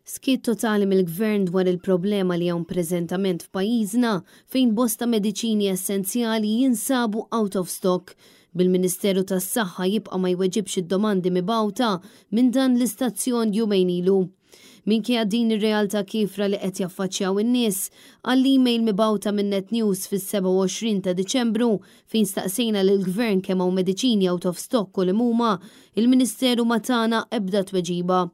Skit totali mill-gvern dwar il-problema li hawn preżentament f'pajjiżna fejn bosta mediċini essenzjali jinsabu out of stock. Bil-Ministeru tas-Saħħa jibqa' ma jweġibx id-domandi mibgħuta minn dan l-istazzjon jumejn ilu. Minkejja din ir-realtà kifra li qed jaffaċċjaw in-nies, għall-email mibgħuta minn Net News fis-27 ta' Diċembru fejn staqsejna lill-Gvern kemm hawn mediċini out of stock u li huma, il-Ministeru ma tana ebda tweġiba.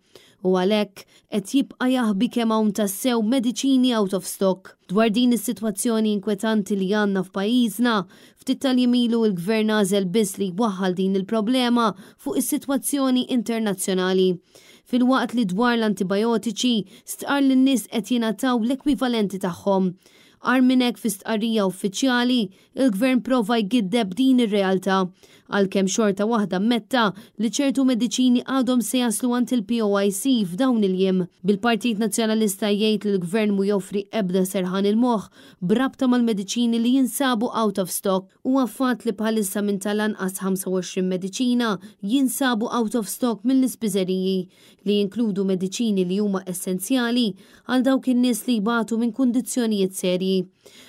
U għalhekk qed jibqa' jaħbi kemm hawn tassew mediċini out of stock. Dwar din is-sitwazzjoni inkwetanti li għandna f'pajjiżna, ftit tal-jiem ilu l-Gvern għażel biss li jwaħħal din il-problema fuq is-sitwazzjoni internazzjonali. Fil-waqt li dwar l-antibiotiċi stqar li n-nies qed jingħataw l-ekwivalenti tagħhom. Arminek fi stqarrija uffiċjali, il-Gvern prova jgiddeb din ir-realtà għalkemm xorta waħda metta li ċertu mediċini għadhom se jaslu għand il-POIC f'dawn il-jiem. Bil-Partit Nazzjonalista jgħid li l-Gvern mu joffri ebda serħan il-moħħ brabta mal-mediċini li jinsabu out of stock u għaffat li bħalissa minn tal-anqas 25 mediċina jinsabu out of stock mill-ispiżeriji li jinkludu mediċini li huma essenzjali għal dawk in-nies li jbatu minn kundizzjonijiet serji.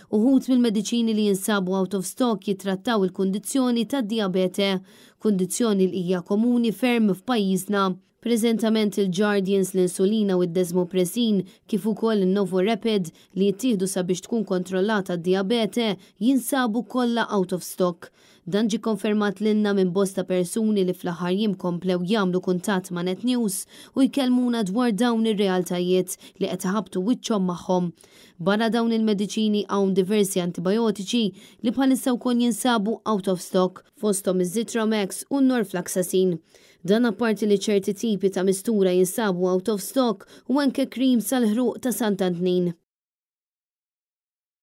Uħud mill-mediċini li jinsabu out of stock jitrattaw il-kundizzjoni tad-diabete, kundizzjoni li hija komuni ferm f'pajjiżna. Preżentament il-Jardians, l-insulina u d-desmopressin kif ukoll il-Novorapid li jittieħdu sabiex tkun kontrollata d-diabete jinsabu kollha out of stock. Dan ġie konfermat lilna minn bosta persuni li fl-aħħar jiem komplew jagħmlu kuntatt ma' Net News u jkellmuna dwar dawn ir-realtajiet li qed iħabbtu wiċċhom magħhom. Barra dawn il-mediċini hawn diversi antibiotiċi li bħalissa wkoll jinsabu out of stock fosthom iż-Zithromax u n-Norfloxacin. Dan apparti li ċerti tipi ta' mistura jinsabu out of stock u anke cream sal-ħruq ta' Sant'Antnin.